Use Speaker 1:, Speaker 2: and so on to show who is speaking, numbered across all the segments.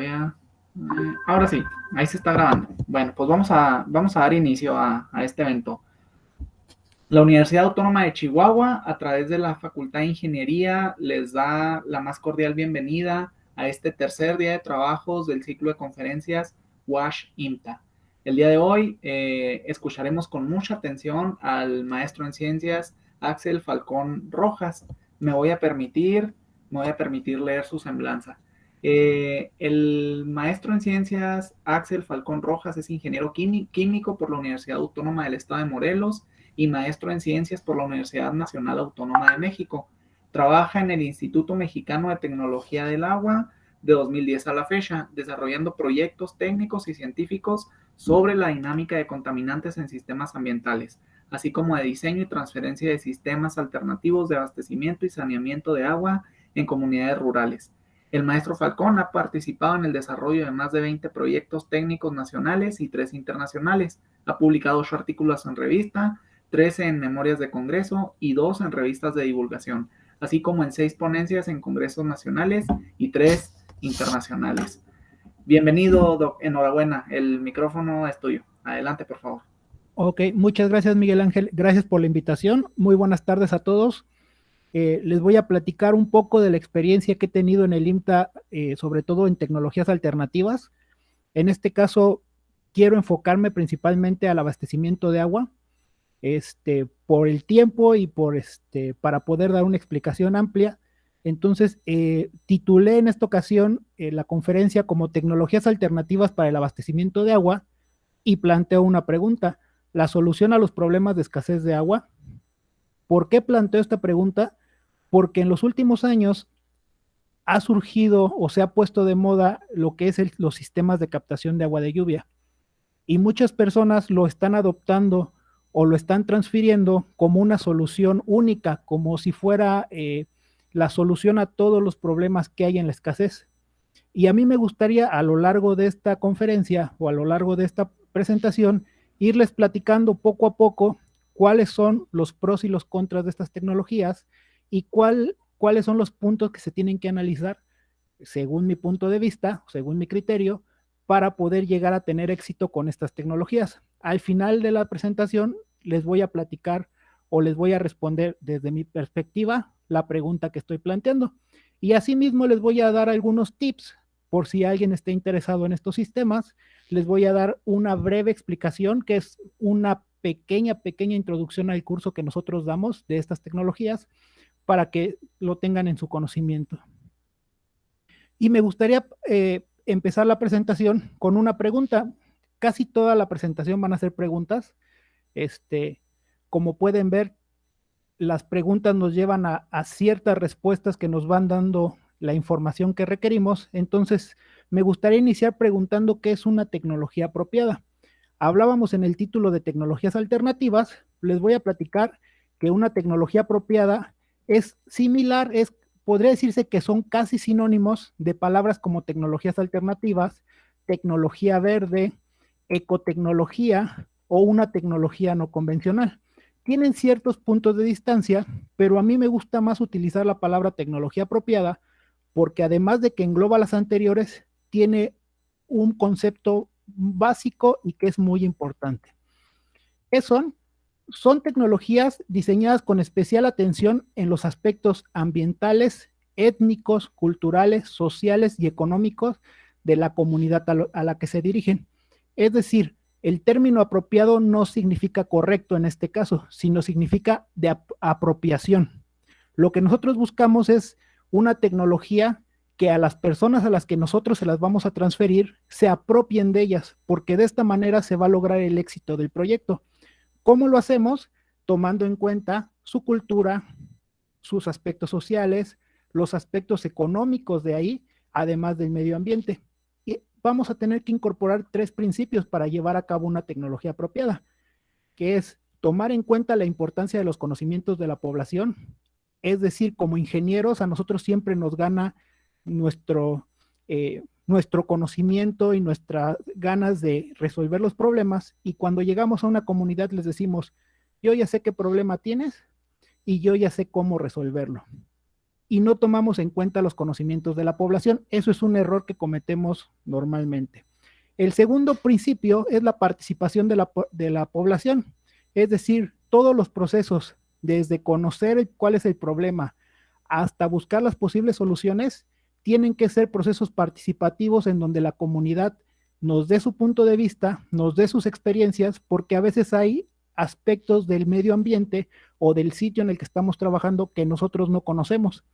Speaker 1: todavía. Ahora sí, ahí se está grabando. Bueno, pues vamos a dar inicio a este evento. La Universidad Autónoma de Chihuahua, a través de la Facultad de Ingeniería, les da la más cordial bienvenida a este tercer día de trabajos del ciclo de conferencias WASH IMTA. El día de hoy escucharemos con mucha atención al maestro en ciencias Axel Falcón Rojas. Me voy a permitir leer su semblanza. El maestro en ciencias Axel Falcón Rojas es ingeniero químico por la Universidad Autónoma del Estado de Morelos y maestro en ciencias por la Universidad Nacional Autónoma de México. Trabaja en el Instituto Mexicano de Tecnología del Agua de 2010 a la fecha, desarrollando proyectos técnicos y científicos sobre la dinámica de contaminantes en sistemas ambientales, así como de diseño y transferencia de sistemas alternativos de abastecimiento y saneamiento de agua en comunidades rurales. El maestro Falcón ha participado en el desarrollo de más de 20 proyectos técnicos nacionales y 3 internacionales. Ha publicado 8 artículos en revista, 13 en memorias de congreso y 2 en revistas de divulgación, así como en 6 ponencias en congresos nacionales y 3 internacionales. Bienvenido, Doc. Enhorabuena. El micrófono es tuyo. Adelante, por favor.
Speaker 2: Ok, muchas gracias, Miguel Ángel. Gracias por la invitación. Muy buenas tardes a todos. Les voy a platicar un poco de la experiencia que he tenido en el IMTA, sobre todo en tecnologías alternativas. En este caso, quiero enfocarme principalmente al abastecimiento de agua, por el tiempo y para poder dar una explicación amplia. Entonces, titulé en esta ocasión la conferencia como Tecnologías Alternativas para el Abastecimiento de Agua y planteo una pregunta: ¿la solución a los problemas de escasez de agua? ¿Por qué planteo esta pregunta? Porque en los últimos años ha surgido o se ha puesto de moda lo que es los sistemas de captación de agua de lluvia, y muchas personas lo están adoptando o lo están transfiriendo como una solución única, como si fuera la solución a todos los problemas que hay en la escasez. Y a mí me gustaría, a lo largo de esta conferencia o a lo largo de esta presentación, irles platicando poco a poco cuáles son los pros y los contras de estas tecnologías y cuáles son los puntos que se tienen que analizar según mi punto de vista, según mi criterio, para poder llegar a tener éxito con estas tecnologías. Al final de la presentación les voy a platicar o les voy a responder desde mi perspectiva la pregunta que estoy planteando. Y asimismo les voy a dar algunos tips por si alguien está interesado en estos sistemas. Les voy a dar una breve explicación, que es una pequeña introducción al curso que nosotros damos de estas tecnologías, para que lo tengan en su conocimiento. Y me gustaría empezar la presentación con una pregunta. Casi toda la presentación van a ser preguntas. Como pueden ver, las preguntas nos llevan a ciertas respuestas que nos van dando la información que requerimos. Entonces, me gustaría iniciar preguntando qué es una tecnología apropiada. Hablábamos en el título de tecnologías alternativas. Les voy a platicar que una tecnología apropiada es similar, podría decirse que son casi sinónimos de palabras como tecnologías alternativas, tecnología verde, ecotecnología o una tecnología no convencional. Tienen ciertos puntos de distancia, pero a mí me gusta más utilizar la palabra tecnología apropiada, porque además de que engloba las anteriores, tiene un concepto básico y que es muy importante. ¿Qué son? Son tecnologías diseñadas con especial atención en los aspectos ambientales, étnicos, culturales, sociales y económicos de la comunidad a la que se dirigen. Es decir, el término apropiado no significa correcto en este caso, sino significa de apropiación. Lo que nosotros buscamos es una tecnología que a las personas a las que nosotros se las vamos a transferir se apropien de ellas, porque de esta manera se va a lograr el éxito del proyecto. ¿Cómo lo hacemos? Tomando en cuenta su cultura, sus aspectos sociales, los aspectos económicos de ahí, además del medio ambiente. Y vamos a tener que incorporar 3 principios para llevar a cabo una tecnología apropiada, que es tomar en cuenta la importancia de los conocimientos de la población. Es decir, como ingenieros, a nosotros siempre nos gana nuestro conocimiento y nuestras ganas de resolver los problemas, y cuando llegamos a una comunidad les decimos: yo ya sé qué problema tienes y yo ya sé cómo resolverlo. y no tomamos en cuenta los conocimientos de la población. Eso es un error que cometemos normalmente. El segundo principio es la participación de la población, es decir, todos los procesos, desde conocer cuál es el problema hasta buscar las posibles soluciones, tienen que ser procesos participativos en donde la comunidad nos dé su punto de vista, nos dé sus experiencias, porque a veces hay aspectos del medio ambiente o del sitio en el que estamos trabajando que nosotros no conocemos,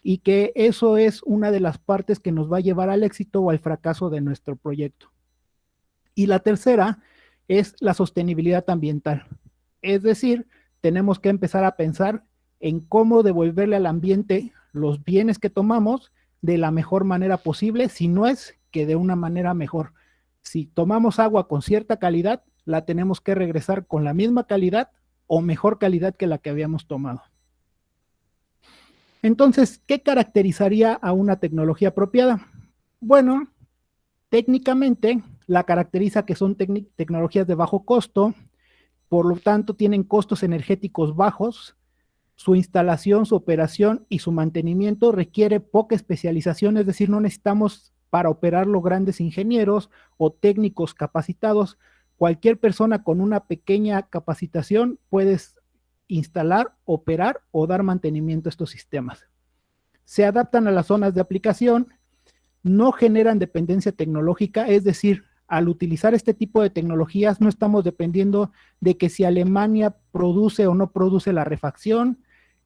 Speaker 2: y que eso es una de las partes que nos va a llevar al éxito o al fracaso de nuestro proyecto. Y la tercera es la sostenibilidad ambiental. Es decir, tenemos que empezar a pensar en cómo devolverle al ambiente los bienes que tomamos de la mejor manera posible, si no es que de una manera mejor. Si tomamos agua con cierta calidad, la tenemos que regresar con la misma calidad o mejor calidad que la que habíamos tomado. Entonces, ¿qué caracterizaría a una tecnología apropiada? Bueno, técnicamente la caracteriza que son tecnologías de bajo costo, por lo tanto tienen costos energéticos bajos, su instalación, su operación y su mantenimiento requiere poca especialización, es decir, no necesitamos para operarlo grandes ingenieros o técnicos capacitados. Cualquier persona con una pequeña capacitación puede instalar, operar o dar mantenimiento a estos sistemas. Se adaptan a las zonas de aplicación, no generan dependencia tecnológica, es decir, al utilizar este tipo de tecnologías no estamos dependiendo de que si Alemania produce o no produce la refacción,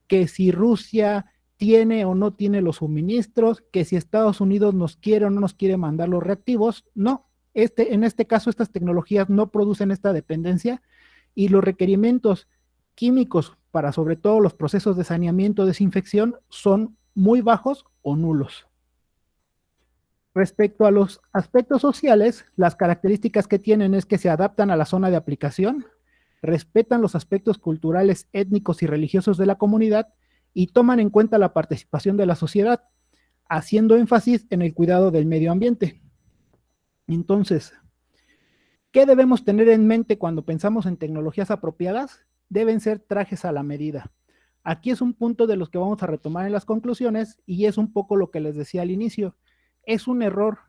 Speaker 2: que si Rusia tiene o no tiene los suministros, que si Estados Unidos nos quiere o no nos quiere mandar los reactivos. No, en este caso estas tecnologías no producen esta dependencia y los requerimientos químicos para sobre todo los procesos de saneamiento, desinfección son muy bajos o nulos. Respecto a los aspectos sociales, las características que tienen es que se adaptan a la zona de aplicación, respetan los aspectos culturales, étnicos y religiosos de la comunidad y toman en cuenta la participación de la sociedad, haciendo énfasis en el cuidado del medio ambiente. Entonces, ¿qué debemos tener en mente cuando pensamos en tecnologías apropiadas? Deben ser trajes a la medida. Aquí es un punto de los que vamos a retomar en las conclusiones y es un poco lo que les decía al inicio. Es un error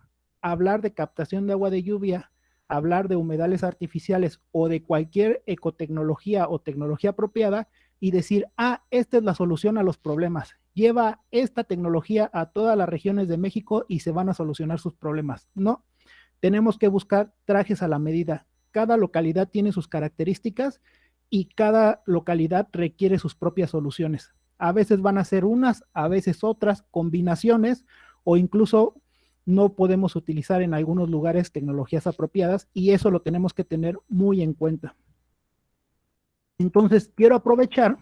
Speaker 2: hablar de captación de agua de lluvia, hablar de humedales artificiales o de cualquier ecotecnología o tecnología apropiada y decir, esta es la solución a los problemas. Lleva esta tecnología a todas las regiones de México y se van a solucionar sus problemas. No, tenemos que buscar trajes a la medida. Cada localidad tiene sus características y cada localidad requiere sus propias soluciones. A veces van a ser unas, a veces otras, combinaciones o incluso no podemos utilizar en algunos lugares tecnologías apropiadas y eso lo tenemos que tener muy en cuenta. Entonces, quiero aprovechar,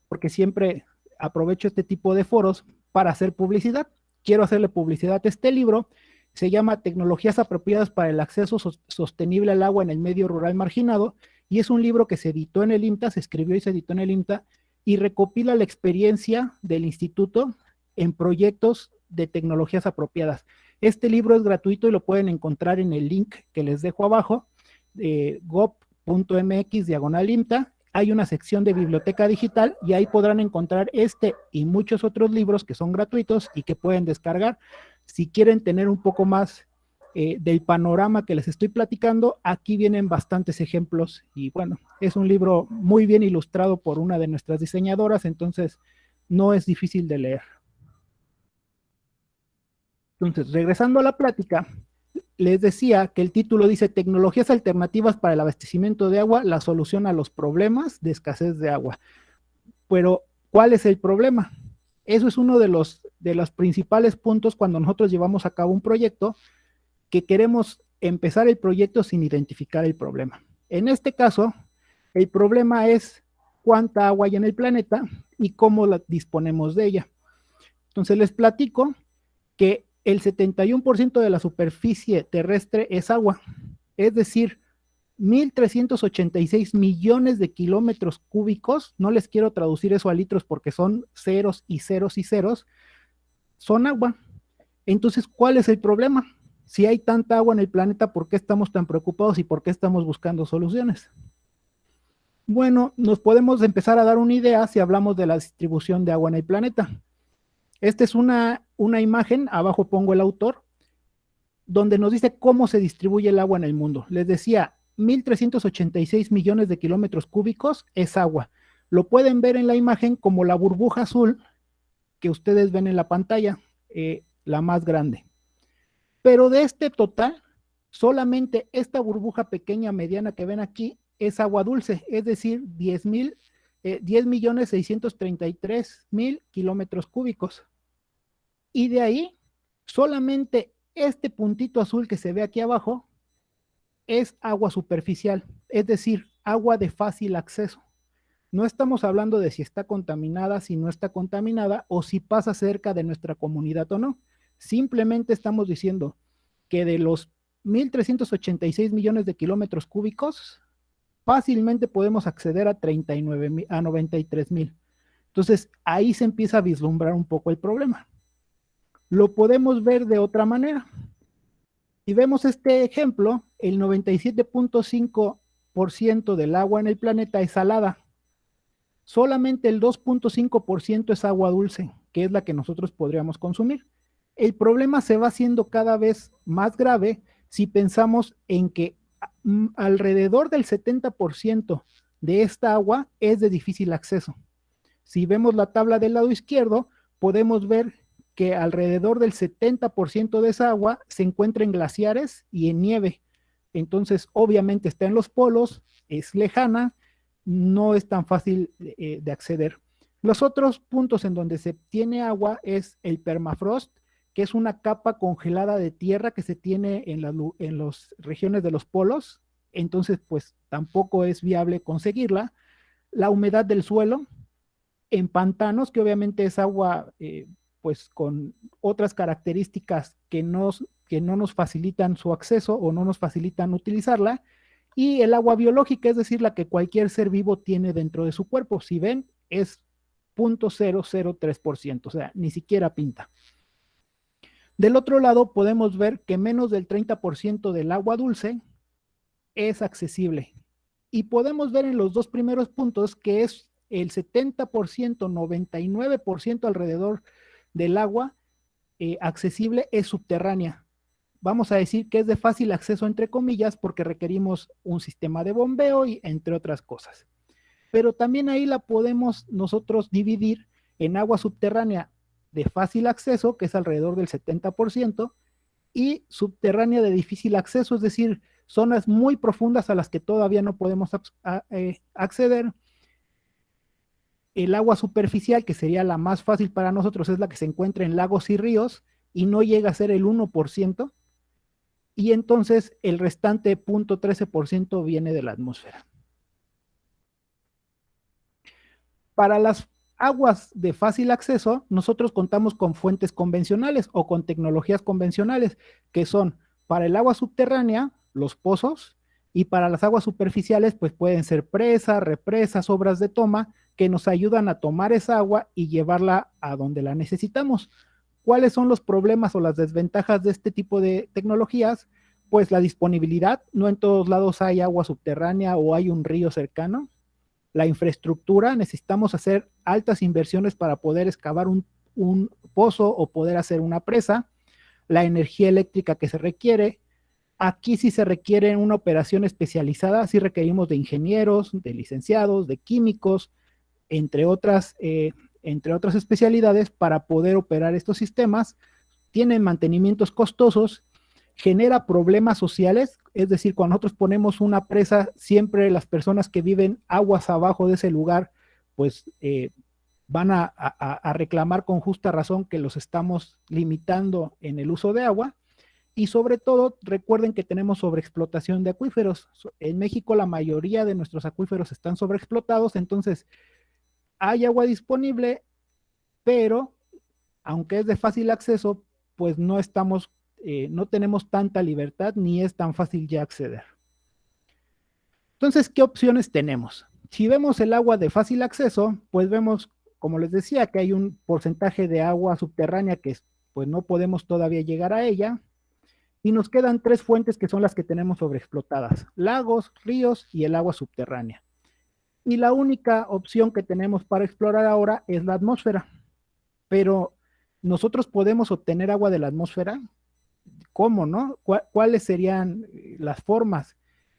Speaker 2: porque siempre aprovecho este tipo de foros para hacer publicidad. Quiero hacerle publicidad a este libro. Se llama Tecnologías apropiadas para el acceso sostenible al agua en el medio rural marginado y es un libro que se editó en el IMTA, se escribió y se editó en el IMTA y recopila la experiencia del instituto en proyectos de tecnologías apropiadas. Este libro es gratuito y lo pueden encontrar en el link que les dejo abajo, gov.mx/IMTA. Hay una sección de biblioteca digital y ahí podrán encontrar este y muchos otros libros que son gratuitos y que pueden descargar. Si quieren tener un poco más del panorama que les estoy platicando, aquí vienen bastantes ejemplos y bueno, es un libro muy bien ilustrado por una de nuestras diseñadoras, entonces no es difícil de leer. Entonces, regresando a la plática, les decía que el título dice Tecnologías alternativas para el abastecimiento de agua, la solución a los problemas de escasez de agua. Pero, ¿cuál es el problema? Eso es uno de los principales puntos cuando nosotros llevamos a cabo un proyecto, que queremos empezar el proyecto sin identificar el problema. En este caso, el problema es cuánta agua hay en el planeta y cómo la disponemos de ella. Entonces, les platico que el 71% de la superficie terrestre es agua, es decir, 1.386 millones de kilómetros cúbicos, no les quiero traducir eso a litros porque son ceros y ceros y ceros, son agua. Entonces, ¿cuál es el problema? Si hay tanta agua en el planeta, ¿por qué estamos tan preocupados y por qué estamos buscando soluciones? Bueno, nos podemos empezar a dar una idea si hablamos de la distribución de agua en el planeta. Esta es una imagen, abajo pongo el autor, donde nos dice cómo se distribuye el agua en el mundo. Les decía, 1.386 millones de kilómetros cúbicos es agua. Lo pueden ver en la imagen como la burbuja azul que ustedes ven en la pantalla, la más grande. Pero de este total, solamente esta burbuja pequeña, mediana que ven aquí, es agua dulce, es decir, 10.633.000 kilómetros cúbicos. Y de ahí, solamente este puntito azul que se ve aquí abajo es agua superficial, es decir, agua de fácil acceso. No estamos hablando de si está contaminada, si no está contaminada o si pasa cerca de nuestra comunidad o no. Simplemente estamos diciendo que de los 1.386 millones de kilómetros cúbicos, fácilmente podemos acceder a 39 a 93.000. Entonces, ahí se empieza a vislumbrar un poco el problema. Lo podemos ver de otra manera. Si vemos este ejemplo, el 97.5% del agua en el planeta es salada. Solamente el 2.5% es agua dulce, que es la que nosotros podríamos consumir. El problema se va haciendo cada vez más grave si pensamos en que alrededor del 70% de esta agua es de difícil acceso. Si vemos la tabla del lado izquierdo, podemos ver que alrededor del 70% de esa agua se encuentra en glaciares y en nieve. Entonces, obviamente está en los polos, es lejana, no es tan fácil de acceder. Los otros puntos en donde se tiene agua es el permafrost, que es una capa congelada de tierra que se tiene en las regiones de los polos, entonces pues tampoco es viable conseguirla. La humedad del suelo, en pantanos, que obviamente es agua pues con otras características que no nos facilitan su acceso o no nos facilitan utilizarla, y el agua biológica, es decir, la que cualquier ser vivo tiene dentro de su cuerpo. Si ven, es 0.003%, o sea, ni siquiera pinta. Del otro lado, podemos ver que menos del 30% del agua dulce es accesible. Y podemos ver en los dos primeros puntos que es el 70%, 99% alrededor del agua accesible es subterránea. Vamos a decir que es de fácil acceso entre comillas porque requerimos un sistema de bombeo y entre otras cosas. Pero también ahí la podemos nosotros dividir en agua subterránea de fácil acceso, que es alrededor del 70%, y subterránea de difícil acceso, es decir, zonas muy profundas a las que todavía no podemos acceder. El agua superficial, que sería la más fácil para nosotros, es la que se encuentra en lagos y ríos y no llega a ser el 1%. Y entonces el restante 0.13% viene de la atmósfera. Para las aguas de fácil acceso, nosotros contamos con fuentes convencionales o con tecnologías convencionales, que son para el agua subterránea, los pozos, y para las aguas superficiales, pues pueden ser presas, represas, obras de toma, que nos ayudan a tomar esa agua y llevarla a donde la necesitamos. ¿Cuáles son los problemas o las desventajas de este tipo de tecnologías? Pues la disponibilidad, no en todos lados hay agua subterránea o hay un río cercano. La infraestructura, necesitamos hacer altas inversiones para poder excavar un pozo o poder hacer una presa. La energía eléctrica que se requiere. Aquí sí se requiere una operación especializada, sí requerimos de ingenieros, de licenciados, de químicos, entre otras especialidades para poder operar estos sistemas. Tienen mantenimientos costosos, genera problemas sociales, es decir, cuando nosotros ponemos una presa, siempre las personas que viven aguas abajo de ese lugar, pues van a reclamar con justa razón que los estamos limitando en el uso de agua. Y sobre todo, recuerden que tenemos sobreexplotación de acuíferos. En México la mayoría de nuestros acuíferos están sobreexplotados, entonces hay agua disponible, pero aunque es de fácil acceso, pues no tenemos tanta libertad ni es tan fácil ya acceder. Entonces, ¿qué opciones tenemos? Si vemos el agua de fácil acceso, pues vemos, como les decía, que hay un porcentaje de agua subterránea que pues no podemos todavía llegar a ella. Y nos quedan tres fuentes que son las que tenemos sobreexplotadas: lagos, ríos y el agua subterránea. Y la única opción que tenemos para explorar ahora es la atmósfera. Pero ¿Nosotros podemos obtener agua de la atmósfera? ¿Cómo, no? ¿Cuáles serían las formas?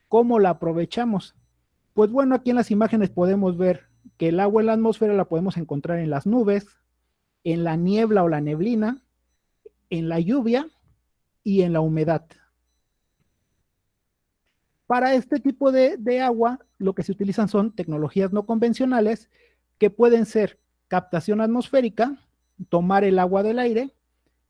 Speaker 2: ¿Cómo la aprovechamos? Pues bueno, aquí en las imágenes podemos ver que el agua en la atmósfera la podemos encontrar en las nubes, en la niebla o la neblina, en la lluvia y en la humedad. Para este tipo de agua, lo que se utilizan son tecnologías no convencionales que pueden ser captación atmosférica, tomar el agua del aire,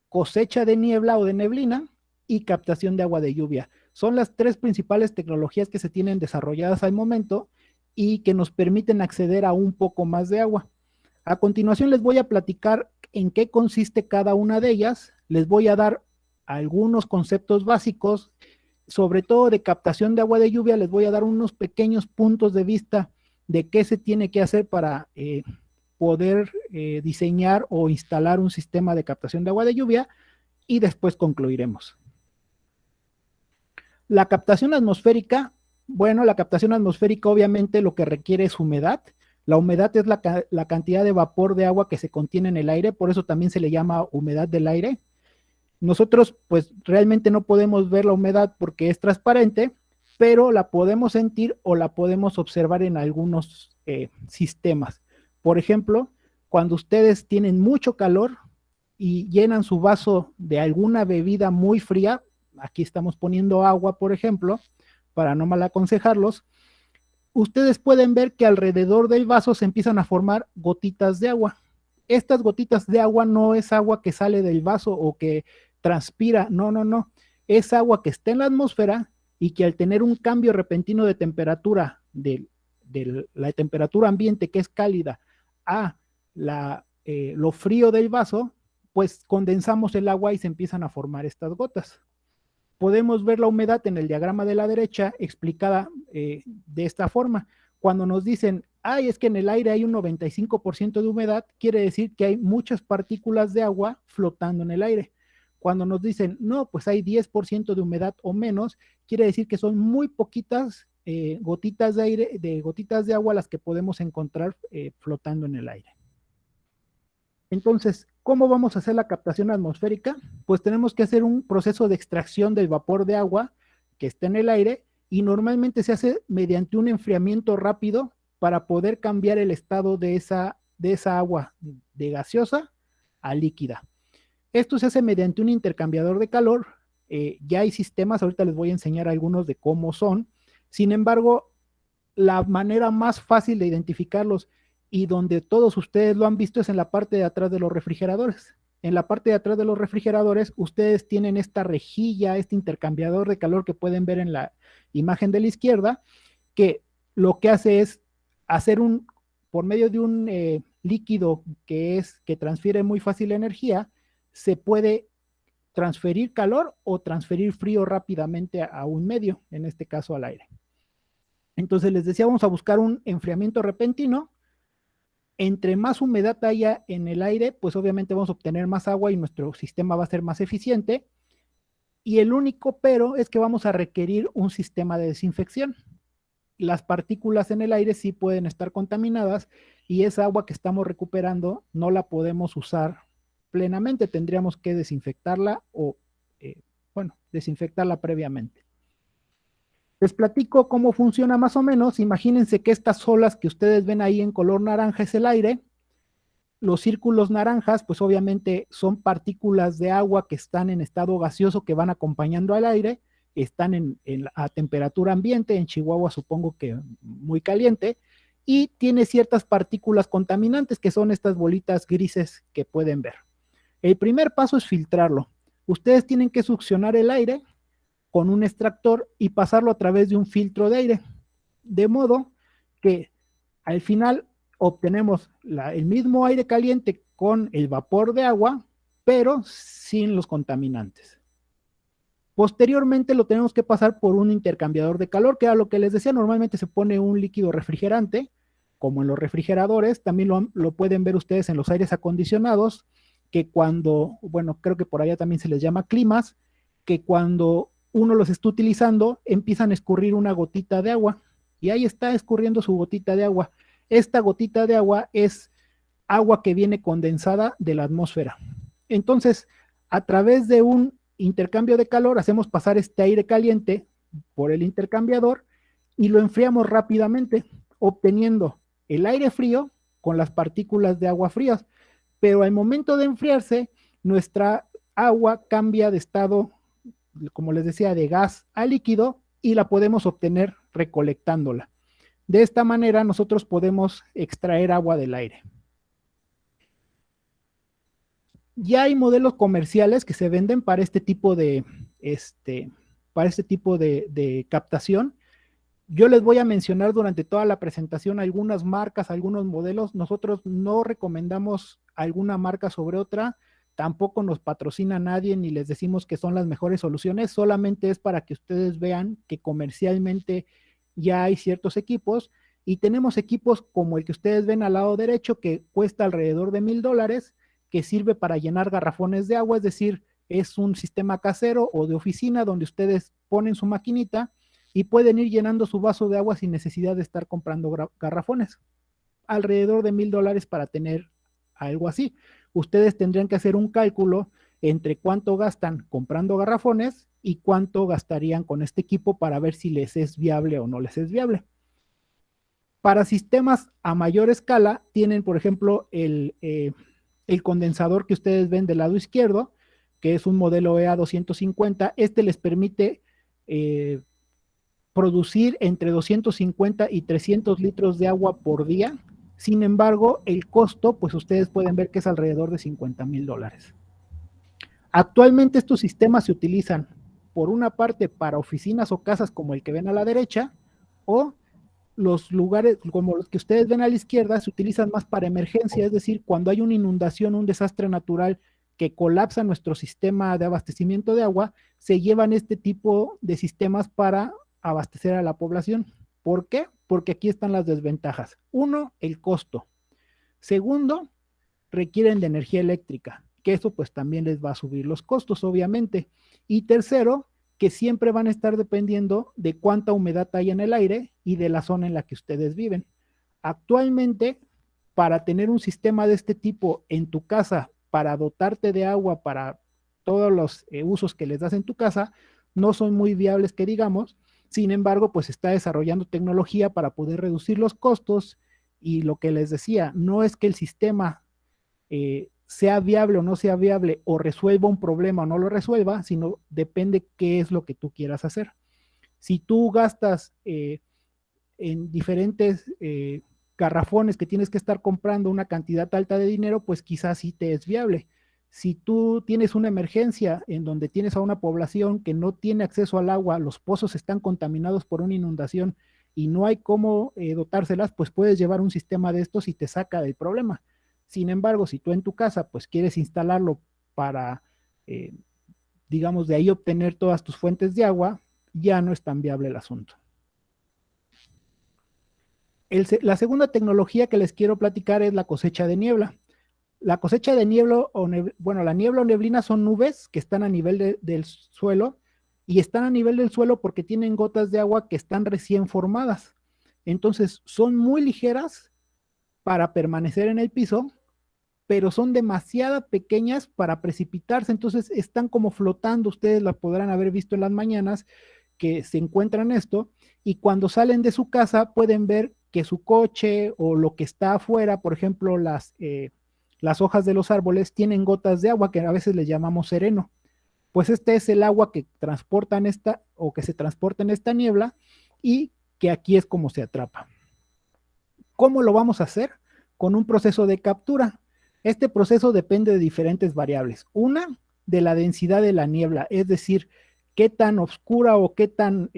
Speaker 2: cosecha de niebla o de neblina y captación de agua de lluvia. Son las tres principales tecnologías que se tienen desarrolladas al momento y que nos permiten acceder a un poco más de agua. A continuación les voy a platicar en qué consiste cada una de ellas. Les voy a dar algunos conceptos básicos, sobre todo de captación de agua de lluvia. Les voy a dar unos pequeños puntos de vista de qué se tiene que hacer para poder diseñar o instalar un sistema de captación de agua de lluvia y después concluiremos. La captación atmosférica, bueno, la captación atmosférica obviamente lo que requiere es humedad. La humedad es la cantidad de vapor de agua que se contiene en el aire, por eso también se le llama humedad del aire. Nosotros pues realmente no podemos ver la humedad porque es transparente, pero la podemos sentir o la podemos observar en algunos sistemas. Por ejemplo, cuando ustedes tienen mucho calor y llenan su vaso de alguna bebida muy fría, aquí estamos poniendo agua, por ejemplo, para no mal aconsejarlos, ustedes pueden ver que alrededor del vaso se empiezan a formar gotitas de agua. Estas gotitas de agua no es agua que sale del vaso o que transpira, no, no, no. Es agua que está en la atmósfera y que al tener un cambio repentino de temperatura, de la temperatura ambiente que es cálida, a lo frío del vaso, pues condensamos el agua y se empiezan a formar estas gotas. Podemos ver la humedad en el diagrama de la derecha explicada de esta forma. Cuando nos dicen, ay, es que en el aire hay un 95% de humedad, quiere decir que hay muchas partículas de agua flotando en el aire. Cuando nos dicen, no, pues hay 10% de humedad o menos, quiere decir que son muy poquitas gotitas de aire, gotitas de agua las que podemos encontrar flotando en el aire. Entonces, ¿cómo vamos a hacer la captación atmosférica? Pues tenemos que hacer un proceso de extracción del vapor de agua que está en el aire y normalmente se hace mediante un enfriamiento rápido para poder cambiar el estado de esa agua de gaseosa a líquida. Esto se hace mediante un intercambiador de calor. Ya hay sistemas, ahorita les voy a enseñar algunos de cómo son. Sin embargo, la manera más fácil de identificarlos y donde todos ustedes lo han visto es en la parte de atrás de los refrigeradores. En la parte de atrás de los refrigeradores ustedes tienen esta rejilla, este intercambiador de calor que pueden ver en la imagen de la izquierda, que lo que hace es hacer por medio de un líquido que transfiere muy fácil energía, se puede transferir calor o transferir frío rápidamente a un medio, en este caso al aire. Entonces les decía, vamos a buscar un enfriamiento repentino. Entre más humedad haya en el aire, pues obviamente vamos a obtener más agua y nuestro sistema va a ser más eficiente. Y el único pero es que vamos a requerir un sistema de desinfección. Las partículas en el aire sí pueden estar contaminadas y esa agua que estamos recuperando no la podemos usar plenamente. Tendríamos que desinfectarla o, desinfectarla previamente. Les platico cómo funciona más o menos. Imagínense que estas olas que ustedes ven ahí en color naranja es el aire. Los círculos naranjas, pues obviamente son partículas de agua que están en estado gaseoso que van acompañando al aire, están a temperatura ambiente, en Chihuahua supongo que muy caliente, y tiene ciertas partículas contaminantes que son estas bolitas grises que pueden ver. El primer paso es filtrarlo. Ustedes tienen que succionar el aire con un extractor y pasarlo a través de un filtro de aire, de modo que al final obtenemos el mismo aire caliente con el vapor de agua, pero sin los contaminantes. Posteriormente lo tenemos que pasar por un intercambiador de calor, que era lo que les decía, normalmente se pone un líquido refrigerante, como en los refrigeradores, también lo pueden ver ustedes en los aires acondicionados, que cuando, creo que por allá también se les llama climas, que cuando uno los está utilizando, empiezan a escurrir una gotita de agua, y ahí está escurriendo su gotita de agua. Esta gotita de agua es agua que viene condensada de la atmósfera. Entonces, a través de un intercambio de calor, hacemos pasar este aire caliente por el intercambiador y lo enfriamos rápidamente, obteniendo el aire frío con las partículas de agua frías. Pero al momento de enfriarse, nuestra agua cambia de estado, como les decía, de gas a líquido y la podemos obtener recolectándola. De esta manera nosotros podemos extraer agua del aire. Ya hay modelos comerciales que se venden para este tipo de, captación. Yo les voy a mencionar durante toda la presentación algunas marcas, algunos modelos. Nosotros no recomendamos alguna marca sobre otra, tampoco nos patrocina nadie ni les decimos que son las mejores soluciones, solamente es para que ustedes vean que comercialmente ya hay ciertos equipos y tenemos equipos como el que ustedes ven al lado derecho que cuesta alrededor de $1,000, que sirve para llenar garrafones de agua, es decir, es un sistema casero o de oficina donde ustedes ponen su maquinita y pueden ir llenando su vaso de agua sin necesidad de estar comprando garrafones. Alrededor de $1,000 para tener algo así. Ustedes tendrían que hacer un cálculo entre cuánto gastan comprando garrafones y cuánto gastarían con este equipo para ver si les es viable o no les es viable. Para sistemas a mayor escala, tienen, por ejemplo, el condensador que ustedes ven del lado izquierdo, que es un modelo EA250. Este les permite producir entre 250 y 300 litros de agua por día. Sin embargo, el costo, pues ustedes pueden ver que es alrededor de $50,000. Actualmente estos sistemas se utilizan, por una parte, para oficinas o casas como el que ven a la derecha, o los lugares como los que ustedes ven a la izquierda se utilizan más para emergencia, es decir, cuando hay una inundación, un desastre natural que colapsa nuestro sistema de abastecimiento de agua, se llevan este tipo de sistemas para abastecer a la población. ¿Por qué? Porque aquí están las desventajas. Uno, el costo. Segundo, requieren de energía eléctrica, que eso pues también les va a subir los costos, obviamente. Y tercero, que siempre van a estar dependiendo de cuánta humedad hay en el aire y de la zona en la que ustedes viven. Actualmente, para tener un sistema de este tipo en tu casa, para dotarte de agua para todos los usos que les das en tu casa, no son muy viables que digamos. Sin embargo, pues está desarrollando tecnología para poder reducir los costos y lo que les decía, no es que el sistema sea viable o no sea viable o resuelva un problema o no lo resuelva, sino depende qué es lo que tú quieras hacer. Si tú gastas en diferentes garrafones que tienes que estar comprando una cantidad alta de dinero, pues quizás sí te es viable. Si tú tienes una emergencia en donde tienes a una población que no tiene acceso al agua, los pozos están contaminados por una inundación y no hay cómo dotárselas, pues puedes llevar un sistema de estos y te saca del problema. Sin embargo, si tú en tu casa pues quieres instalarlo para, digamos, de ahí obtener todas tus fuentes de agua, ya no es tan viable el asunto. La segunda tecnología que les quiero platicar es la cosecha de niebla. La cosecha de niebla, la niebla o neblina son nubes que están a nivel del suelo y están a nivel del suelo porque tienen gotas de agua que están recién formadas. Entonces son muy ligeras para permanecer en el piso, pero son demasiado pequeñas para precipitarse, entonces están como flotando, ustedes las podrán haber visto en las mañanas que se encuentran esto, y cuando salen de su casa pueden ver que su coche o lo que está afuera, por ejemplo, las hojas de los árboles tienen gotas de agua que a veces les llamamos sereno. Pues este es el agua que transportan que se transporta en esta niebla y que aquí es como se atrapa. ¿Cómo lo vamos a hacer? Con un proceso de captura. Este proceso depende de diferentes variables. Una, de la densidad de la niebla, es decir, qué tan oscura o qué tan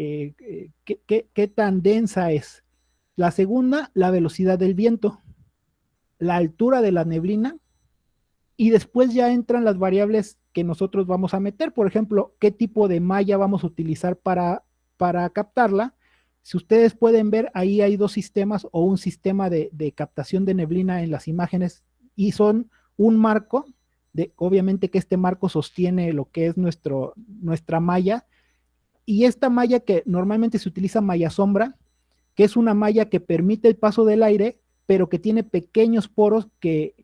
Speaker 2: densa es. La segunda, la velocidad del viento, la altura de la neblina, y después ya entran las variables que nosotros vamos a meter, por ejemplo, qué tipo de malla vamos a utilizar para captarla. Si ustedes pueden ver, ahí hay dos sistemas o un sistema de captación de neblina en las imágenes y son un marco, obviamente que este marco sostiene lo que es nuestra malla, y esta malla que normalmente se utiliza malla sombra, que es una malla que permite el paso del aire, pero que tiene pequeños poros que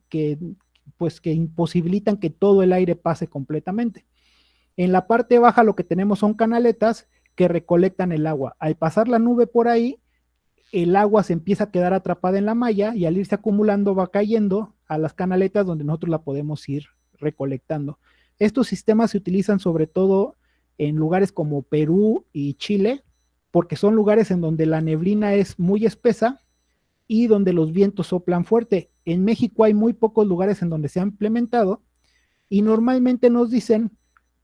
Speaker 2: pues que imposibilitan que todo el aire pase completamente. En la parte baja lo que tenemos son canaletas que recolectan el agua. Al pasar la nube por ahí, el agua se empieza a quedar atrapada en la malla y al irse acumulando va cayendo a las canaletas donde nosotros la podemos ir recolectando. Estos sistemas se utilizan sobre todo en lugares como Perú y Chile, porque son lugares en donde la neblina es muy espesa y donde los vientos soplan fuerte. En México hay muy pocos lugares en donde se ha implementado y normalmente nos dicen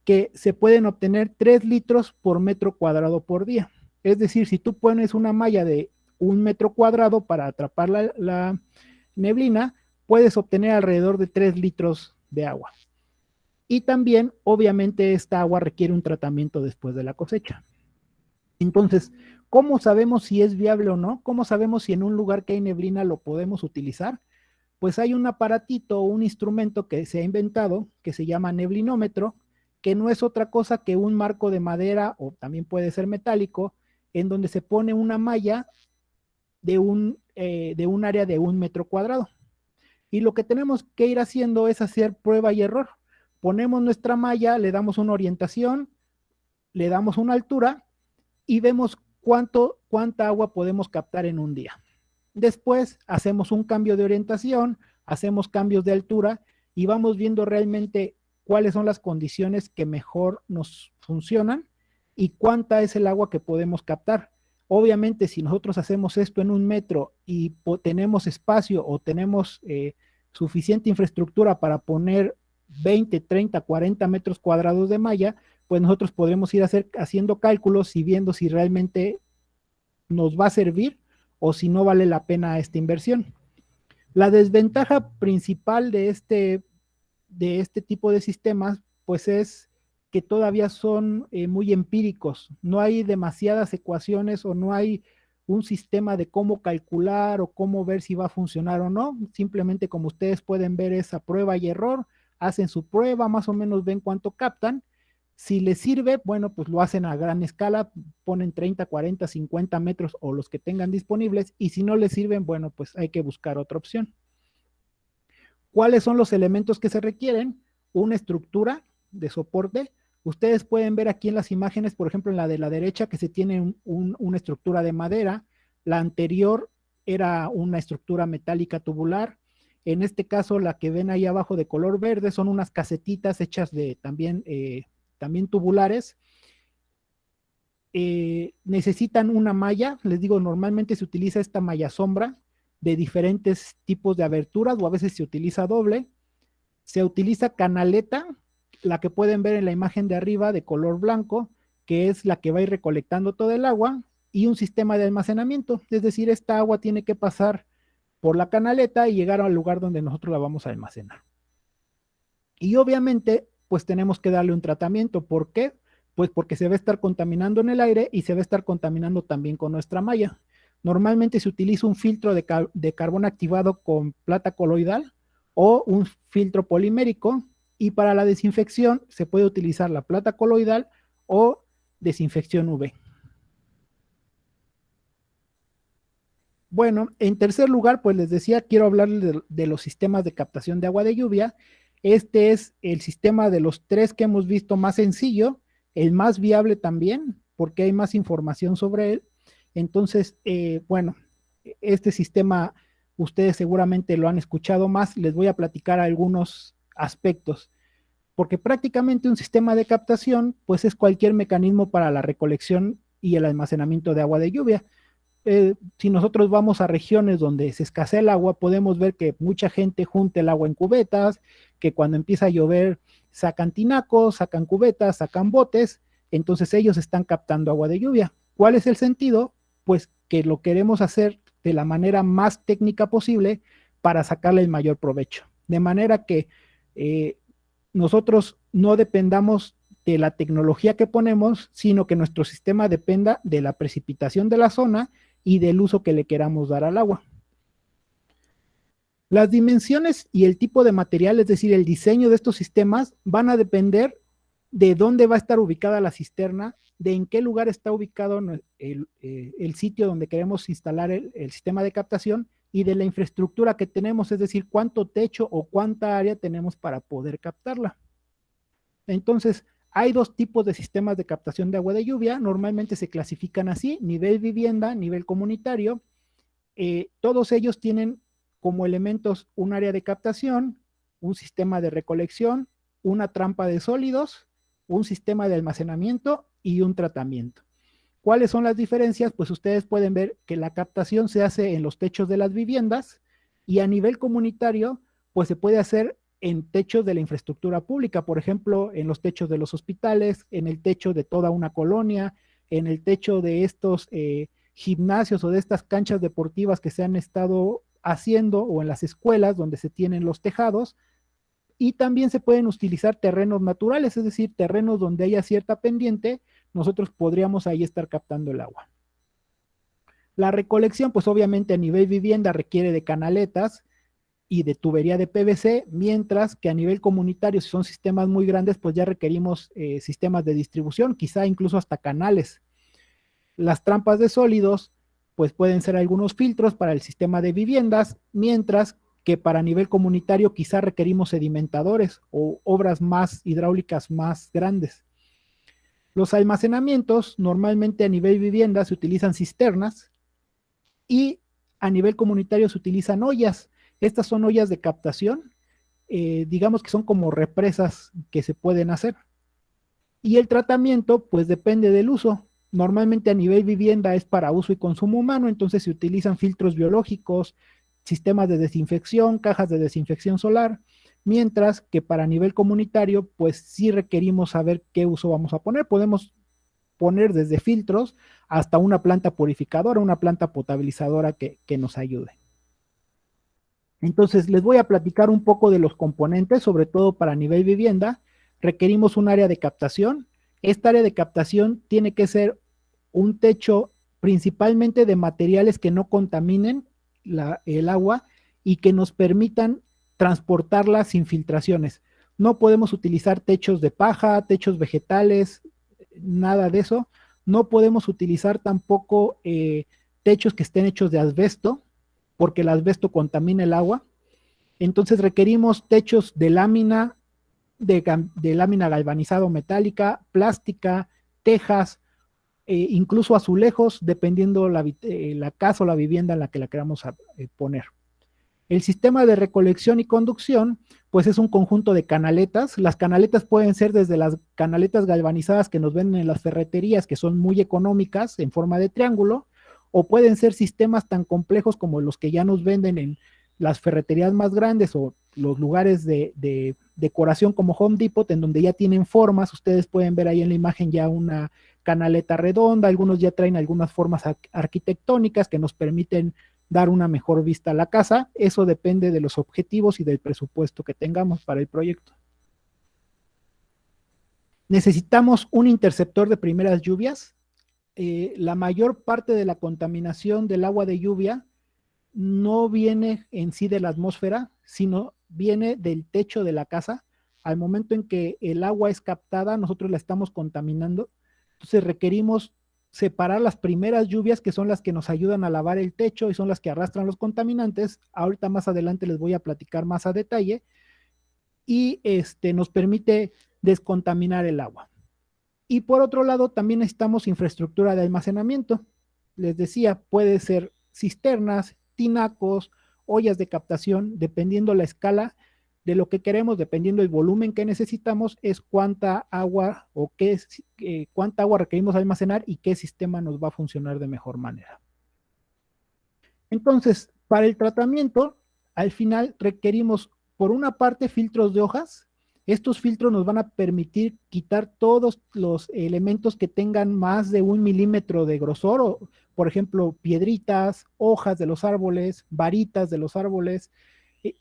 Speaker 2: que se pueden obtener 3 litros por metro cuadrado por día. Es decir, si tú pones una malla de 1 metro cuadrado para atrapar la neblina, puedes obtener alrededor de 3 litros de agua. Y también, obviamente, esta agua requiere un tratamiento después de la cosecha. Entonces, ¿cómo sabemos si es viable o no? ¿Cómo sabemos si en un lugar que hay neblina lo podemos utilizar? Pues hay un aparatito o un instrumento que se ha inventado que se llama neblinómetro, que no es otra cosa que un marco de madera o también puede ser metálico, en donde se pone una malla de un área de 1 metro cuadrado. Y lo que tenemos que ir haciendo es hacer prueba y error. Ponemos nuestra malla, le damos una orientación, le damos una altura y vemos cuánta agua podemos captar en un día. Después hacemos un cambio de orientación, hacemos cambios de altura y vamos viendo realmente cuáles son las condiciones que mejor nos funcionan y cuánta es el agua que podemos captar. Obviamente, si nosotros hacemos esto en 1 metro y tenemos espacio o tenemos suficiente infraestructura para poner 20, 30, 40 metros cuadrados de malla, pues nosotros podremos ir haciendo cálculos y viendo si realmente nos va a servir o si no vale la pena esta inversión. La desventaja principal de este tipo de sistemas, pues es que todavía son muy empíricos. No hay demasiadas ecuaciones o no hay un sistema de cómo calcular o cómo ver si va a funcionar o no. Simplemente como ustedes pueden ver esa prueba y error, hacen su prueba, más o menos ven cuánto captan. Si les sirve, bueno, pues lo hacen a gran escala, ponen 30, 40, 50 metros o los que tengan disponibles y si no les sirven, bueno, pues hay que buscar otra opción. ¿Cuáles son los elementos que se requieren? Una estructura de soporte. Ustedes pueden ver aquí en las imágenes, por ejemplo, en la de la derecha, que se tiene una estructura de madera. La anterior era una estructura metálica tubular. En este caso, la que ven ahí abajo de color verde son unas casetitas hechas de también tubulares. Necesitan una malla. Les digo, normalmente se utiliza esta malla sombra de diferentes tipos de aberturas o a veces se utiliza doble. Se utiliza canaleta, la que pueden ver en la imagen de arriba de color blanco, que es la que va a ir recolectando todo el agua, y un sistema de almacenamiento, es decir, esta agua tiene que pasar por la canaleta y llegar al lugar donde nosotros la vamos a almacenar. Y obviamente, pues tenemos que darle un tratamiento. ¿Por qué? Pues porque se va a estar contaminando en el aire y se va a estar contaminando también con nuestra malla. Normalmente se utiliza un filtro de carbón activado con plata coloidal o un filtro polimérico y para la desinfección se puede utilizar la plata coloidal o desinfección UV. Bueno, en tercer lugar, pues les decía, quiero hablarles de los sistemas de captación de agua de lluvia. Este es el sistema de los 3 que hemos visto más sencillo, el más viable también, porque hay más información sobre él. Entonces, bueno, este sistema ustedes seguramente lo han escuchado más, les voy a platicar algunos aspectos, porque prácticamente un sistema de captación, pues es cualquier mecanismo para la recolección y el almacenamiento de agua de lluvia. Si nosotros vamos a regiones donde se escasea el agua, podemos ver que mucha gente junta el agua en cubetas, que cuando empieza a llover sacan tinacos, sacan cubetas, sacan botes, entonces ellos están captando agua de lluvia. ¿Cuál es el sentido? Pues que lo queremos hacer de la manera más técnica posible para sacarle el mayor provecho. De manera que nosotros no dependamos de la tecnología que ponemos, sino que nuestro sistema dependa de la precipitación de la zona y del uso que le queramos dar al agua. Las dimensiones y el tipo de material, es decir, el diseño de estos sistemas, van a depender de dónde va a estar ubicada la cisterna, de en qué lugar está ubicado el sitio donde queremos instalar el sistema de captación y de la infraestructura que tenemos, es decir, cuánto techo o cuánta área tenemos para poder captarla. Entonces, hay dos tipos de sistemas de captación de agua de lluvia, normalmente se clasifican así: nivel vivienda, nivel comunitario. Todos ellos tienen como elementos un área de captación, un sistema de recolección, una trampa de sólidos, un sistema de almacenamiento y un tratamiento. ¿Cuáles son las diferencias? Pues ustedes pueden ver que la captación se hace en los techos de las viviendas, y a nivel comunitario, pues se puede hacer en techos de la infraestructura pública, por ejemplo, en los techos de los hospitales, en el techo de toda una colonia, en el techo de estos gimnasios o de estas canchas deportivas que se han estado haciendo, o en las escuelas donde se tienen los tejados. Y también se pueden utilizar terrenos naturales, es decir, terrenos donde haya cierta pendiente, nosotros podríamos ahí estar captando el agua. La recolección, pues obviamente a nivel vivienda requiere de canaletas y de tubería de PVC, mientras que a nivel comunitario, si son sistemas muy grandes, pues ya requerimos sistemas de distribución, quizá incluso hasta canales. Las trampas de sólidos, pues pueden ser algunos filtros para el sistema de viviendas, mientras que para nivel comunitario quizá requerimos sedimentadores o obras más hidráulicas más grandes. Los almacenamientos, normalmente a nivel vivienda se utilizan cisternas, y a nivel comunitario se utilizan ollas. Estas son ollas de captación, digamos que son como represas que se pueden hacer. Y el tratamiento, pues depende del uso. Normalmente a nivel vivienda es para uso y consumo humano, entonces se utilizan filtros biológicos, sistemas de desinfección, cajas de desinfección solar, mientras que para nivel comunitario, pues sí requerimos saber qué uso vamos a poner. Podemos poner desde filtros hasta una planta purificadora, una planta potabilizadora que nos ayude. Entonces, les voy a platicar un poco de los componentes, sobre todo para nivel vivienda. Requerimos un área de captación. Esta área de captación tiene que ser un techo principalmente de materiales que no contaminen el agua y que nos permitan transportarla sin filtraciones. No podemos utilizar techos de paja, techos vegetales, nada de eso. No podemos utilizar tampoco techos que estén hechos de asbesto, porque el asbesto contamina el agua. Entonces requerimos techos de lámina, de lámina galvanizada o metálica, plástica, tejas, incluso azulejos, dependiendo la casa o la vivienda en la que la queramos poner. El sistema de recolección y conducción, pues es un conjunto de canaletas. Las canaletas pueden ser desde las canaletas galvanizadas que nos venden en las ferreterías, que son muy económicas, en forma de triángulo, o pueden ser sistemas tan complejos como los que ya nos venden en las ferreterías más grandes o los lugares de decoración como Home Depot, en donde ya tienen formas. Ustedes pueden ver ahí en la imagen ya una canaleta redonda, algunos ya traen algunas formas arquitectónicas que nos permiten dar una mejor vista a la casa. Eso depende de los objetivos y del presupuesto que tengamos para el proyecto. Necesitamos un interceptor de primeras lluvias. La mayor parte de la contaminación del agua de lluvia no viene en sí de la atmósfera, sino viene del techo de la casa. Al momento en que el agua es captada, nosotros la estamos contaminando. Entonces requerimos separar las primeras lluvias, que son las que nos ayudan a lavar el techo y son las que arrastran los contaminantes. Ahorita más adelante les voy a platicar más a detalle. Y nos permite descontaminar el agua. Y por otro lado, también necesitamos infraestructura de almacenamiento. Les decía, puede ser cisternas, tinacos, ollas de captación, dependiendo la escala de lo que queremos, dependiendo el volumen que necesitamos, es cuánta agua o cuánta agua requerimos almacenar y qué sistema nos va a funcionar de mejor manera. Entonces, para el tratamiento, al final requerimos, por una parte, filtros de hojas. Estos filtros nos van a permitir quitar todos los elementos que tengan más de 1 milímetro de grosor, o, por ejemplo, piedritas, hojas de los árboles, varitas de los árboles.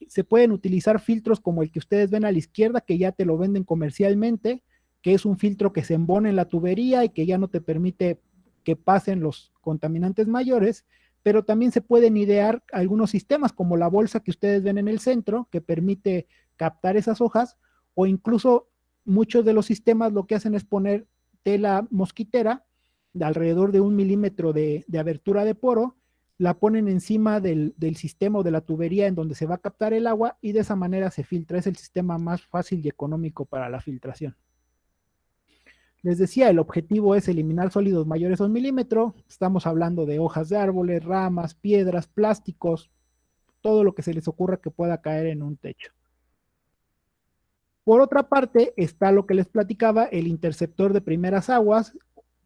Speaker 2: Se pueden utilizar filtros como el que ustedes ven a la izquierda, que ya te lo venden comercialmente, que es un filtro que se embona en la tubería y que ya no te permite que pasen los contaminantes mayores. Pero también se pueden idear algunos sistemas como la bolsa que ustedes ven en el centro, que permite captar esas hojas, o incluso muchos de los sistemas lo que hacen es poner tela mosquitera de alrededor de 1 milímetro de abertura de poro, la ponen encima del sistema o de la tubería en donde se va a captar el agua y de esa manera se filtra. Es el sistema más fácil y económico para la filtración. Les decía, el objetivo es eliminar sólidos mayores a 1 milímetro. Estamos hablando de hojas de árboles, ramas, piedras, plásticos, todo lo que se les ocurra que pueda caer en un techo. Por otra parte, está lo que les platicaba, el interceptor de primeras aguas,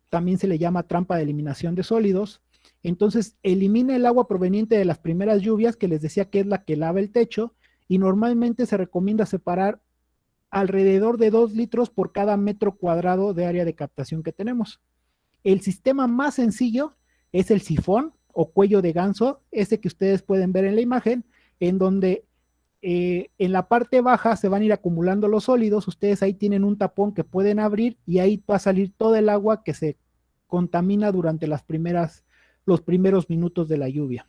Speaker 2: también se le llama trampa de eliminación de sólidos. Entonces, elimina el agua proveniente de las primeras lluvias, que les decía que es la que lava el techo, y normalmente se recomienda separar alrededor de 2 litros por cada metro cuadrado de área de captación que tenemos. El sistema más sencillo es el sifón o cuello de ganso, ese que ustedes pueden ver en la imagen, en donde en la parte baja se van a ir acumulando los sólidos. Ustedes ahí tienen un tapón que pueden abrir y ahí va a salir todo el agua que se contamina durante los primeros minutos de la lluvia.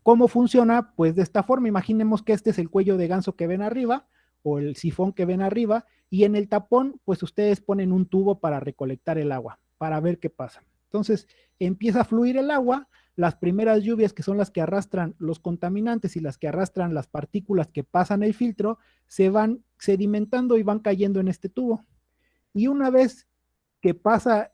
Speaker 2: ¿Cómo funciona? Pues de esta forma, imaginemos que este es el cuello de ganso que ven arriba o el sifón que ven arriba y en el tapón pues ustedes ponen un tubo para recolectar el agua, para ver qué pasa. Entonces empieza a fluir el agua, las primeras lluvias que son las que arrastran los contaminantes y las que arrastran las partículas que pasan el filtro, se van sedimentando y van cayendo en este tubo. Y una vez que pasa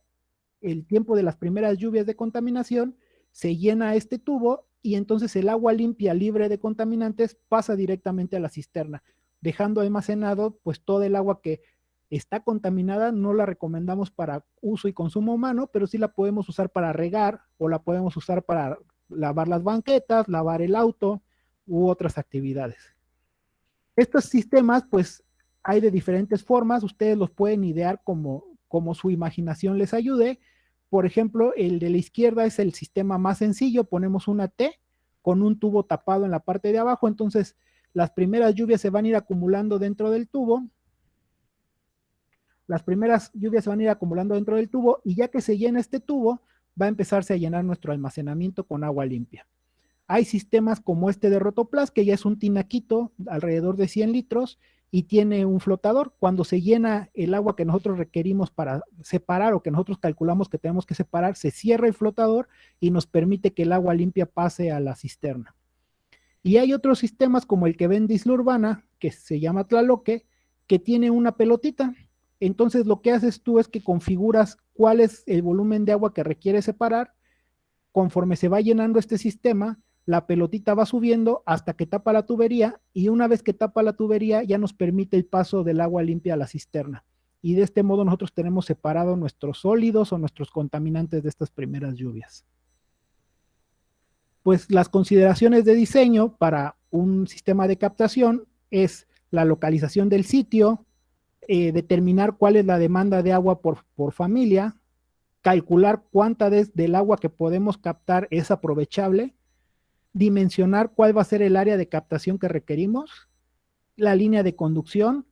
Speaker 2: el tiempo de las primeras lluvias de contaminación, se llena este tubo y entonces el agua limpia, libre de contaminantes, pasa directamente a la cisterna, dejando almacenado pues todo el agua que está contaminada. No la recomendamos para uso y consumo humano, pero sí la podemos usar para regar o la podemos usar para lavar las banquetas, lavar el auto u otras actividades. Estos sistemas pues hay de diferentes formas, ustedes los pueden idear como su imaginación les ayude. Por ejemplo, el de la izquierda es el sistema más sencillo, ponemos una T con un tubo tapado en la parte de abajo, entonces las primeras lluvias se van a ir acumulando dentro del tubo, las primeras lluvias se van a ir acumulando dentro del tubo y ya que se llena este tubo, va a empezarse a llenar nuestro almacenamiento con agua limpia. Hay sistemas como este de Rotoplas, que ya es un tinaquito alrededor de 100 litros y tiene un flotador. Cuando se llena el agua que nosotros requerimos para separar o que nosotros calculamos que tenemos que separar, se cierra el flotador y nos permite que el agua limpia pase a la cisterna. Y hay otros sistemas como el que ven de Isla Urbana, que se llama Tlaloque, que tiene una pelotita. Entonces lo que haces tú es que configuras cuál es el volumen de agua que requiere separar. Conforme se va llenando este sistema, la pelotita va subiendo hasta que tapa la tubería y una vez que tapa la tubería ya nos permite el paso del agua limpia a la cisterna. Y de este modo nosotros tenemos separado nuestros sólidos o nuestros contaminantes de estas primeras lluvias. Pues las consideraciones de diseño para un sistema de captación es la localización del sitio, determinar cuál es la demanda de agua por familia, calcular cuánta del agua que podemos captar es aprovechable, dimensionar cuál va a ser el área de captación que requerimos, la línea de conducción.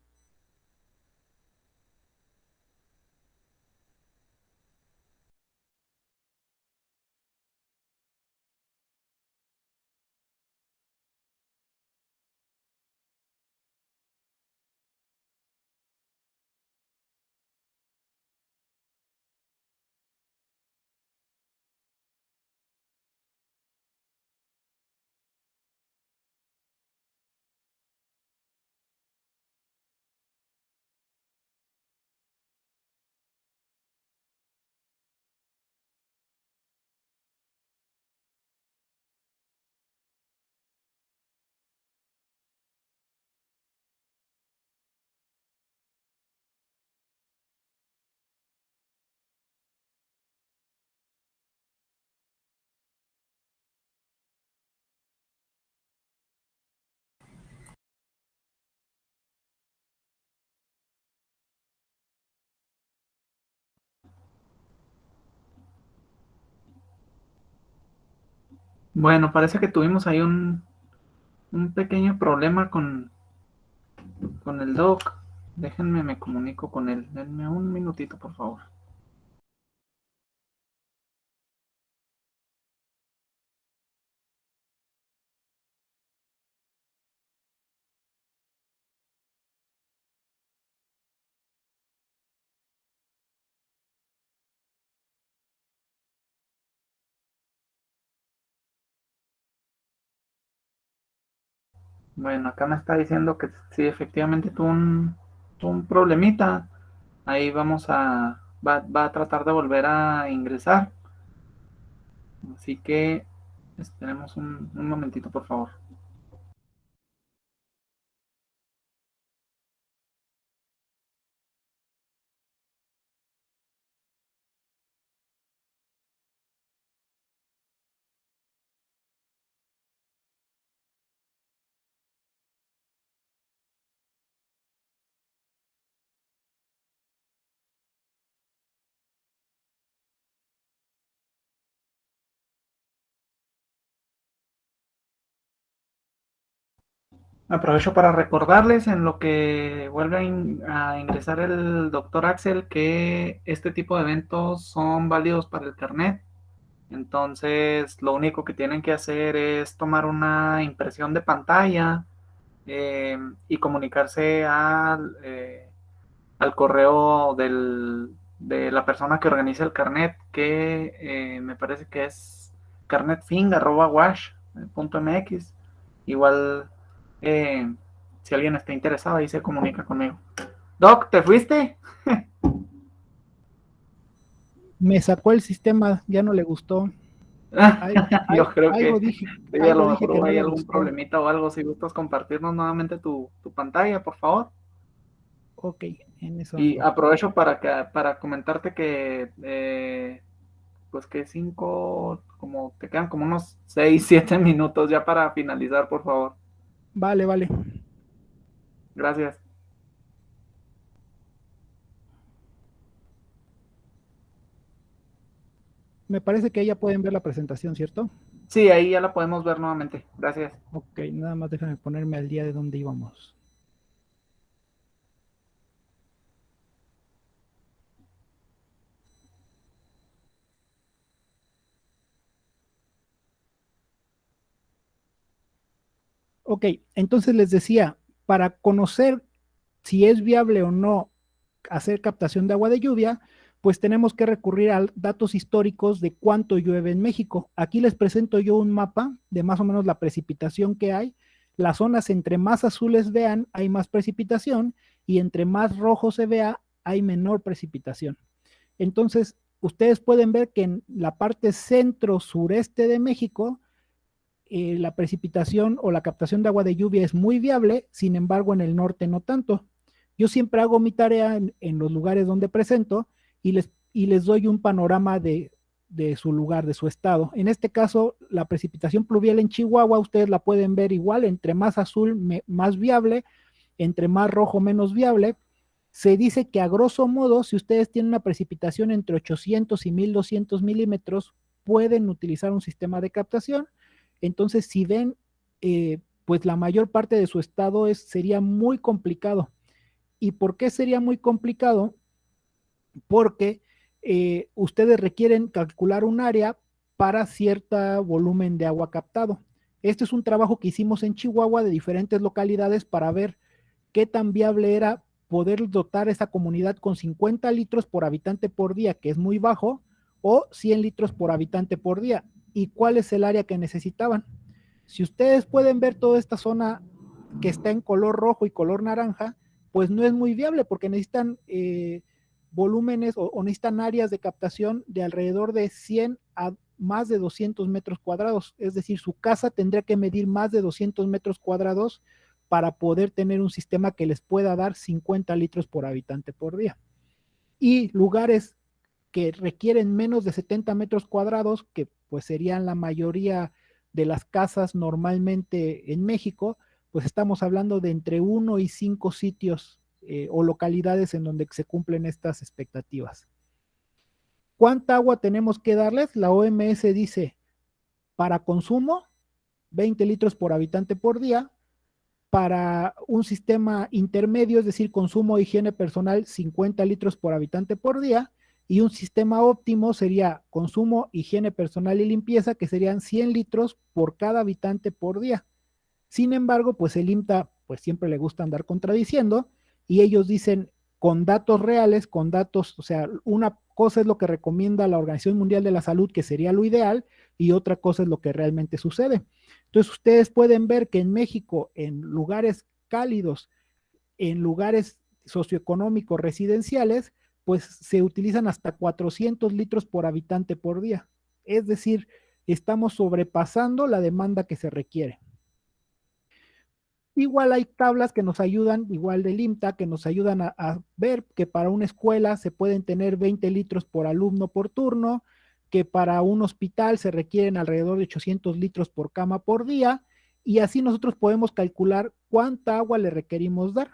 Speaker 1: Bueno, parece que tuvimos ahí un pequeño problema con el doc. Déjenme, me comunico con él. Denme un minutito, por favor. Bueno, acá me está diciendo que sí, efectivamente tuvo un problemita. Ahí va a tratar de volver a ingresar. Así que esperemos un momentito, por favor. Aprovecho para recordarles en lo que vuelve a ingresar el doctor Axel que este tipo de eventos son válidos para el carnet. Entonces, lo único que tienen que hacer es tomar una impresión de pantalla y comunicarse al correo de la persona que organiza el carnet, que me parece que es carnetfing@wash.mx. Igual, eh, si alguien está interesado, ahí se comunica conmigo. Doc, ¿te fuiste?
Speaker 2: Me sacó el sistema, ya no le gustó.
Speaker 1: Yo creo
Speaker 2: Algo
Speaker 1: que
Speaker 2: dije,
Speaker 1: sí, a
Speaker 2: algo
Speaker 1: lo
Speaker 2: dije
Speaker 1: mejor
Speaker 2: que
Speaker 1: hubo
Speaker 2: no
Speaker 1: ahí
Speaker 2: le
Speaker 1: algún
Speaker 2: gustó.
Speaker 1: problemita o algo. Si gustas compartirnos nuevamente tu pantalla, por favor.
Speaker 2: Ok, en eso
Speaker 1: Y
Speaker 2: ando.
Speaker 1: aprovecho para comentarte que pues que como te quedan como unos 6 7 minutos ya para finalizar, por favor.
Speaker 2: Vale, vale.
Speaker 1: Gracias.
Speaker 2: Me parece que ya pueden ver la presentación, ¿cierto?
Speaker 1: Sí, ahí ya la podemos ver nuevamente. Gracias.
Speaker 2: Ok, nada más déjame ponerme al día de dónde íbamos. Ok, entonces les decía, para conocer si es viable o no hacer captación de agua de lluvia, pues tenemos que recurrir a datos históricos de cuánto llueve en México. Aquí les presento yo un mapa de más o menos la precipitación que hay. Las zonas entre más azules vean, hay más precipitación y entre más rojo se vea, hay menor precipitación. Entonces, ustedes pueden ver que en la parte centro-sureste de México, la precipitación o la captación de agua de lluvia es muy viable, sin embargo en el norte no tanto. Yo siempre hago mi tarea en los lugares donde presento y les doy un panorama de su lugar, de su estado. En este caso, la precipitación pluvial en Chihuahua, ustedes la pueden ver igual, entre más azul, más viable, entre más rojo, menos viable. Se dice que a grosso modo, si ustedes tienen una precipitación entre 800 y 1200 milímetros, pueden utilizar un sistema de captación. Entonces, si ven, pues la mayor parte de su estado sería muy complicado. ¿Y por qué sería muy complicado? Porque ustedes requieren calcular un área para cierto volumen de agua captado. Este es un trabajo que hicimos en Chihuahua de diferentes localidades para ver qué tan viable era poder dotar esa comunidad con 50 litros por habitante por día, que es muy bajo, o 100 litros por habitante por día, y cuál es el área que necesitaban. Si ustedes pueden ver toda esta zona que está en color rojo y color naranja, pues no es muy viable porque necesitan volúmenes o necesitan áreas de captación de alrededor de 100 a más de 200 metros cuadrados. Es decir, su casa tendría que medir más de 200 metros cuadrados para poder tener un sistema que les pueda dar 50 litros por habitante por día. Y lugares que requieren menos de 70 metros cuadrados, que pues serían la mayoría de las casas normalmente en México, pues estamos hablando de entre 1 y 5 sitios o localidades en donde se cumplen estas expectativas. ¿Cuánta agua tenemos que darles? La OMS dice, para consumo, 20 litros por habitante por día, para un sistema intermedio, es decir, consumo e higiene personal, 50 litros por habitante por día, y un sistema óptimo sería consumo, higiene personal y limpieza, que serían 100 litros por cada habitante por día. Sin embargo, pues el IMTA pues siempre le gusta andar contradiciendo y ellos dicen con datos reales, con datos, o sea, una cosa es lo que recomienda la Organización Mundial de la Salud, que sería lo ideal, y otra cosa es lo que realmente sucede. Entonces ustedes pueden ver que en México, en lugares cálidos, en lugares socioeconómicos residenciales, pues se utilizan hasta 400 litros por habitante por día. Es decir, estamos sobrepasando la demanda que se requiere. Igual hay tablas que nos ayudan, igual del IMTA, que nos ayudan a ver que para una escuela se pueden tener 20 litros por alumno por turno, que para un hospital se requieren alrededor de 800 litros por cama por día, y así nosotros podemos calcular cuánta agua le requerimos dar.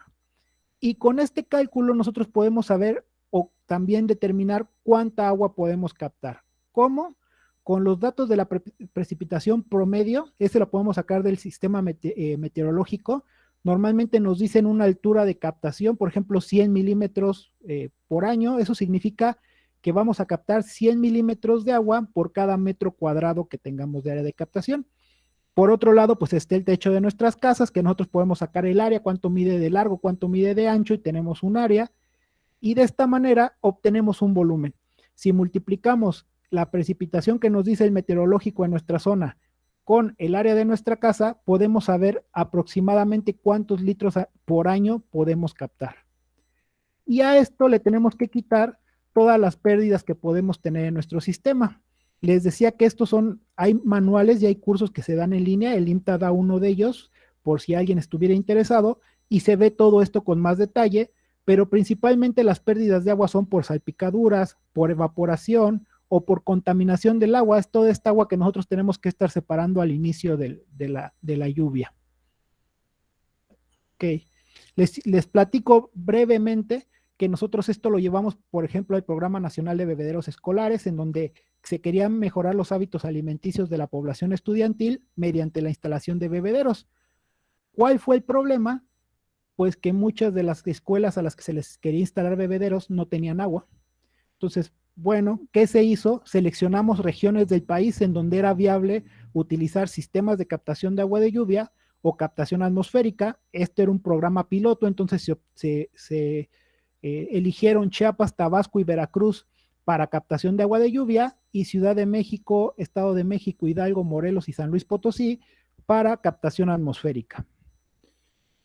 Speaker 2: Y con este cálculo nosotros podemos saber o también determinar cuánta agua podemos captar. ¿Cómo? Con los datos de la precipitación promedio, este lo podemos sacar del sistema meteorológico. Normalmente nos dicen una altura de captación, por ejemplo, 100 milímetros por año. Eso significa que vamos a captar 100 milímetros de agua por cada metro cuadrado que tengamos de área de captación. Por otro lado, pues está el techo de nuestras casas, que nosotros podemos sacar el área, cuánto mide de largo, cuánto mide de ancho, y tenemos un área, y de esta manera obtenemos un volumen. Si multiplicamos la precipitación que nos dice el meteorológico en nuestra zona con el área de nuestra casa, podemos saber aproximadamente cuántos litros por año podemos captar. Y a esto le tenemos que quitar todas las pérdidas que podemos tener en nuestro sistema. Les decía que hay manuales y hay cursos que se dan en línea, el IMTA da uno de ellos, por si alguien estuviera interesado, y se ve todo esto con más detalle, pero principalmente las pérdidas de agua son por salpicaduras, por evaporación o por contaminación del agua. Es toda esta agua que nosotros tenemos que estar separando al inicio de la lluvia. Ok, les platico brevemente que nosotros esto lo llevamos, por ejemplo, al Programa Nacional de Bebederos Escolares, en donde se querían mejorar los hábitos alimenticios de la población estudiantil mediante la instalación de bebederos. ¿Cuál fue el problema? Pues que muchas de las escuelas a las que se les quería instalar bebederos no tenían agua. Entonces, bueno, ¿qué se hizo? Seleccionamos regiones del país en donde era viable utilizar sistemas de captación de agua de lluvia o captación atmosférica. Este era un programa piloto, entonces se eligieron Chiapas, Tabasco y Veracruz para captación de agua de lluvia, y Ciudad de México, Estado de México, Hidalgo, Morelos y San Luis Potosí para captación atmosférica.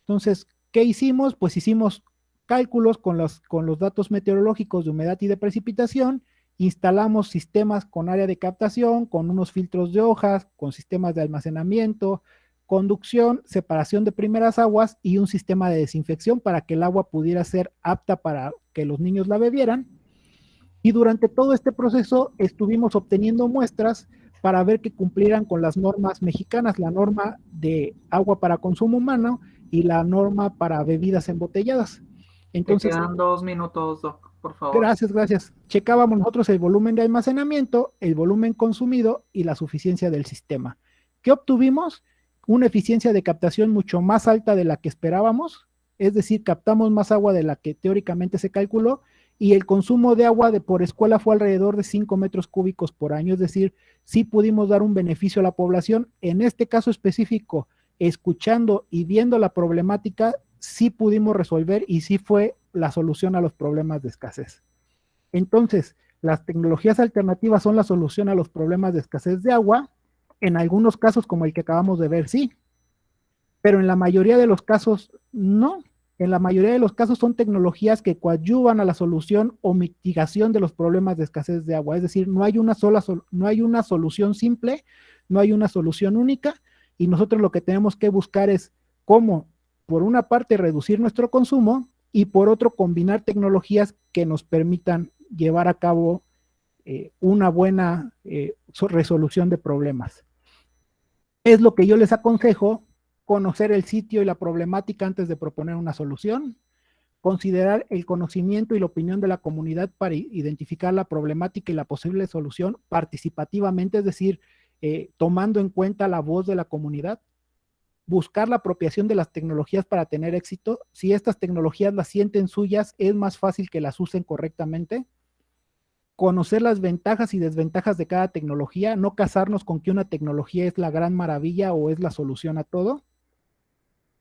Speaker 2: Entonces, ¿qué hicimos? Pues hicimos cálculos con los datos meteorológicos de humedad y de precipitación, instalamos sistemas con área de captación, con unos filtros de hojas, con sistemas de almacenamiento, conducción, separación de primeras aguas y un sistema de desinfección para que el agua pudiera ser apta para que los niños la bebieran. Y durante todo este proceso estuvimos obteniendo muestras para ver que cumplieran con las normas mexicanas, la norma de agua para consumo humano y la norma para bebidas embotelladas. Entonces,
Speaker 1: te quedan 2 minutos, Doc, por favor.
Speaker 2: Gracias. Checábamos nosotros el volumen de almacenamiento, el volumen consumido y la suficiencia del sistema. ¿Qué obtuvimos? Una eficiencia de captación mucho más alta de la que esperábamos, es decir, captamos más agua de la que teóricamente se calculó, y el consumo de agua por escuela fue alrededor de 5 metros cúbicos por año, es decir, sí pudimos dar un beneficio a la población. En este caso específico, escuchando y viendo la problemática, sí pudimos resolver y sí fue la solución a los problemas de escasez. Entonces, las tecnologías alternativas son la solución a los problemas de escasez de agua. En algunos casos, como el que acabamos de ver, sí, pero en la mayoría de los casos, no. En la mayoría de los casos son tecnologías que coadyuvan a la solución o mitigación de los problemas de escasez de agua. Es decir, no hay una solución simple, no hay una solución única, y nosotros lo que tenemos que buscar es cómo, por una parte, reducir nuestro consumo y por otro, combinar tecnologías que nos permitan llevar a cabo una buena resolución de problemas. Es lo que yo les aconsejo: conocer el sitio y la problemática antes de proponer una solución, considerar el conocimiento y la opinión de la comunidad para identificar la problemática y la posible solución participativamente, es decir, tomando en cuenta la voz de la comunidad, buscar la apropiación de las tecnologías para tener éxito. Si estas tecnologías las sienten suyas, es más fácil que las usen correctamente. Conocer las ventajas y desventajas de cada tecnología, no casarnos con que una tecnología es la gran maravilla o es la solución a todo.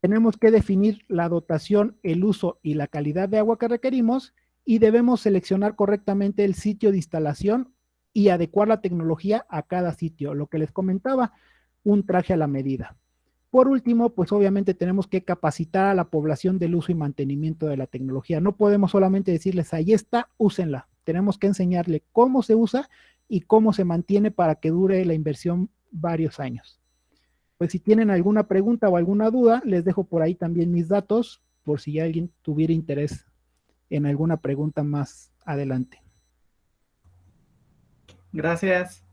Speaker 2: Tenemos que definir la dotación, el uso y la calidad de agua que requerimos, y debemos seleccionar correctamente el sitio de instalación y adecuar la tecnología a cada sitio. Lo que les comentaba, un traje a la medida. Por último, pues obviamente tenemos que capacitar a la población del uso y mantenimiento de la tecnología. No podemos solamente decirles, ahí está, úsenla. Tenemos que enseñarle cómo se usa y cómo se mantiene para que dure la inversión varios años. Pues si tienen alguna pregunta o alguna duda, les dejo por ahí también mis datos, por si alguien tuviera interés en alguna pregunta más adelante.
Speaker 1: Gracias.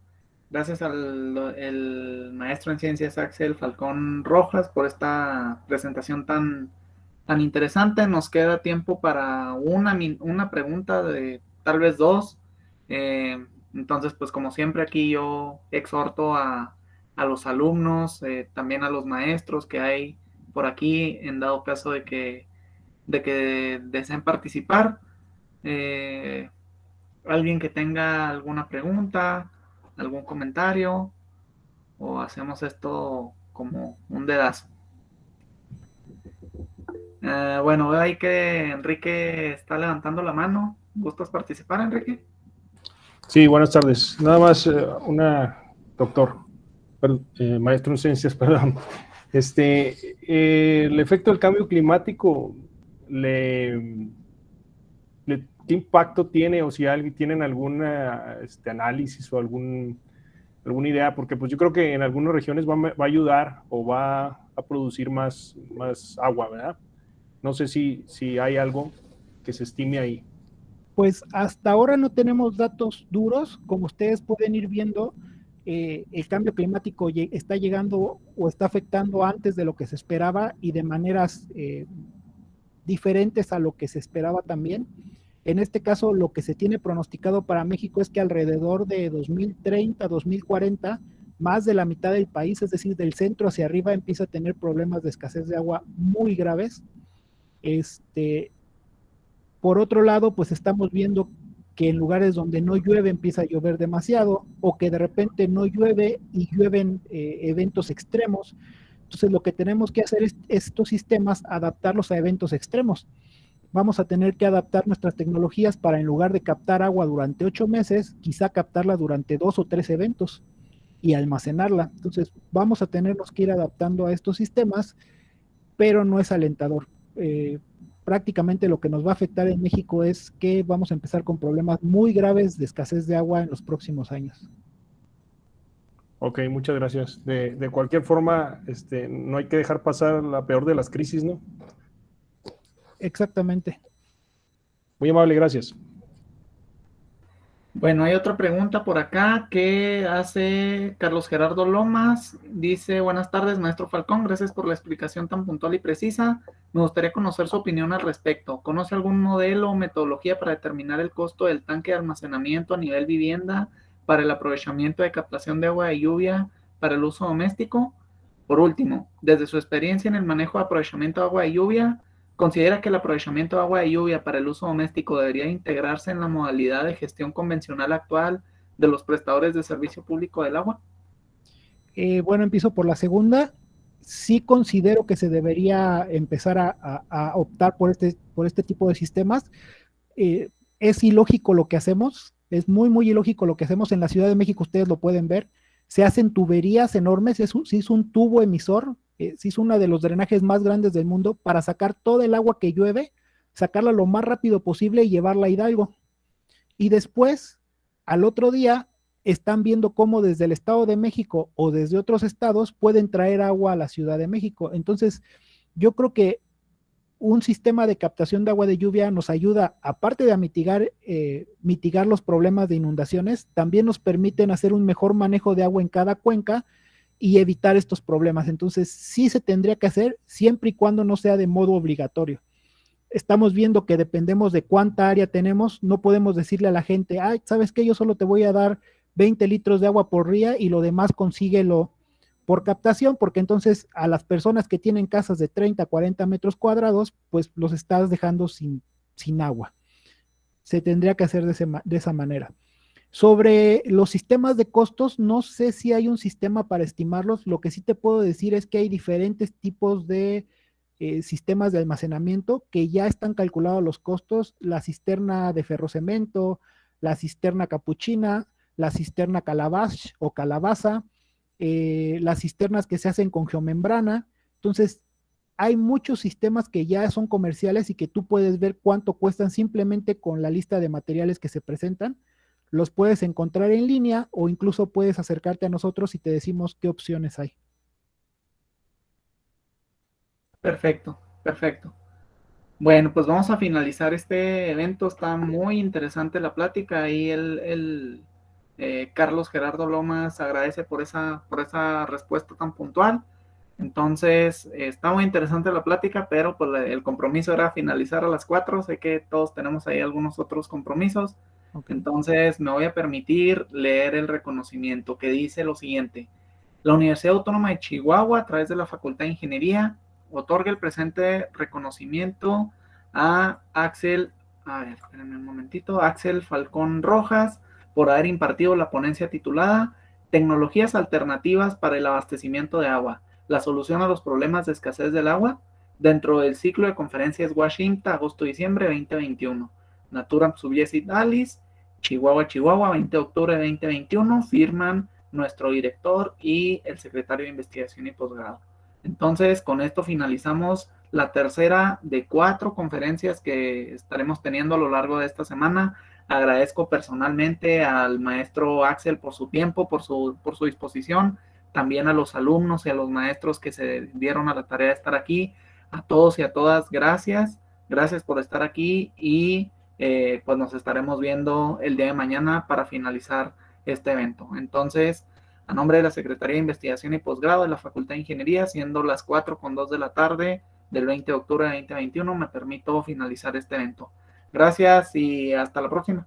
Speaker 1: Gracias al el maestro en ciencias Axel Falcón Rojas por esta presentación tan interesante. Nos queda tiempo para una pregunta de tal vez dos. Entonces, pues como siempre aquí yo exhorto a los alumnos, también a los maestros que hay por aquí, en dado caso de que deseen participar. Eh, Alguien que tenga alguna pregunta, algún comentario, o hacemos esto como un dedazo. Bueno, veo ahí que Enrique está levantando la mano. ¿Gustas participar, Enrique?
Speaker 3: Sí, buenas tardes. Nada más doctor, maestro en ciencias, perdón. El efecto del cambio climático, ¿qué impacto tiene, o si alguien tienen algún análisis o alguna idea? Porque pues yo creo que en algunas regiones va a ayudar o va a producir más agua, ¿verdad? No sé si hay algo que se estime ahí.
Speaker 2: Pues hasta ahora no tenemos datos duros. Como ustedes pueden ir viendo, el cambio climático está llegando o está afectando antes de lo que se esperaba y de maneras diferentes a lo que se esperaba también. En este caso, lo que se tiene pronosticado para México es que alrededor de 2030, 2040, más de la mitad del país, es decir, del centro hacia arriba, empieza a tener problemas de escasez de agua muy graves. Por otro lado, pues estamos viendo que en lugares donde no llueve empieza a llover demasiado, o que de repente no llueve y llueven eventos extremos. Entonces lo que tenemos que hacer es estos sistemas adaptarlos a eventos extremos. Vamos a tener que adaptar nuestras tecnologías para, en lugar de captar agua durante 8 meses, quizá captarla durante 2 o 3 eventos y almacenarla. Entonces vamos a tenernos que ir adaptando a estos sistemas, pero no es alentador. Prácticamente lo que nos va a afectar en México es que vamos a empezar con problemas muy graves de escasez de agua en los próximos años.
Speaker 3: Ok, muchas gracias. De cualquier forma, no hay que dejar pasar la peor de las crisis, ¿no?
Speaker 2: Exactamente.
Speaker 3: Muy amable, gracias.
Speaker 1: Bueno, hay otra pregunta por acá que hace Carlos Gerardo Lomas. Dice, buenas tardes, maestro Falcón, gracias por la explicación tan puntual y precisa. Me gustaría conocer su opinión al respecto. ¿Conoce algún modelo o metodología para determinar el costo del tanque de almacenamiento a nivel vivienda para el aprovechamiento de captación de agua de lluvia para el uso doméstico? Por último, desde su experiencia en el manejo de aprovechamiento de agua de lluvia, ¿considera que el aprovechamiento de agua de lluvia para el uso doméstico debería integrarse en la modalidad de gestión convencional actual de los prestadores de servicio público del agua?
Speaker 2: Bueno, empiezo por la segunda. Sí considero que se debería empezar a optar por este tipo de sistemas. Es ilógico lo que hacemos, es muy, muy ilógico lo que hacemos en la Ciudad de México, ustedes lo pueden ver. Se hacen tuberías enormes, se hizo un tubo emisor, se hizo uno de los drenajes más grandes del mundo para sacar todo el agua que llueve, sacarla lo más rápido posible y llevarla a Hidalgo. Y después, al otro día, están viendo cómo desde el Estado de México o desde otros estados pueden traer agua a la Ciudad de México. Entonces, yo creo que un sistema de captación de agua de lluvia nos ayuda, aparte de a mitigar los problemas de inundaciones, también nos permiten hacer un mejor manejo de agua en cada cuenca y evitar estos problemas. Entonces, sí se tendría que hacer siempre y cuando no sea de modo obligatorio. Estamos viendo que dependemos de cuánta área tenemos, no podemos decirle a la gente, ay, ¿sabes qué? Yo solo te voy a dar 20 litros de agua por día y lo demás consíguelo por captación, porque entonces a las personas que tienen casas de 30, 40 metros cuadrados, pues los estás dejando sin agua. Se tendría que hacer de esa manera. Sobre los sistemas de costos, no sé si hay un sistema para estimarlos. Lo que sí te puedo decir es que hay diferentes tipos de sistemas de almacenamiento que ya están calculados los costos, la cisterna de ferrocemento, la cisterna capuchina, la cisterna calabash o calabaza, las cisternas que se hacen con geomembrana. Entonces, hay muchos sistemas que ya son comerciales y que tú puedes ver cuánto cuestan simplemente con la lista de materiales que se presentan. Los puedes encontrar en línea o incluso puedes acercarte a nosotros y te decimos qué opciones hay.
Speaker 1: Perfecto, perfecto. Bueno, pues vamos a finalizar este evento. Está muy interesante la plática. Ahí Carlos Gerardo Lomas agradece por esa respuesta tan puntual. Entonces, está muy interesante la plática, pero pues el compromiso era finalizar a las 4. Sé que todos tenemos ahí algunos otros compromisos.
Speaker 2: Okay.
Speaker 1: Entonces, me voy a permitir leer el reconocimiento que dice lo siguiente. La Universidad Autónoma de Chihuahua, a través de la Facultad de Ingeniería, otorga el presente reconocimiento a Axel Falcón Rojas, por haber impartido la ponencia titulada Tecnologías alternativas para el abastecimiento de agua, la solución a los problemas de escasez del agua, dentro del ciclo de conferencias Washington, agosto-diciembre 2021. Naturam Subiesit Alice, Chihuahua, 20 de octubre de 2021, firman nuestro director y el secretario de Investigación y Posgrado. Entonces, con esto finalizamos la tercera de 4 conferencias que estaremos teniendo a lo largo de esta semana. Agradezco personalmente al maestro Axel por su tiempo, por su disposición, también a los alumnos y a los maestros que se dieron a la tarea de estar aquí. A todos y a todas, gracias por estar aquí y pues nos estaremos viendo el día de mañana para finalizar este evento. Entonces, a nombre de la Secretaría de Investigación y Posgrado de la Facultad de Ingeniería, siendo las 4:02 de la tarde del 20 de octubre de 2021, me permito finalizar este evento. Gracias y hasta la próxima.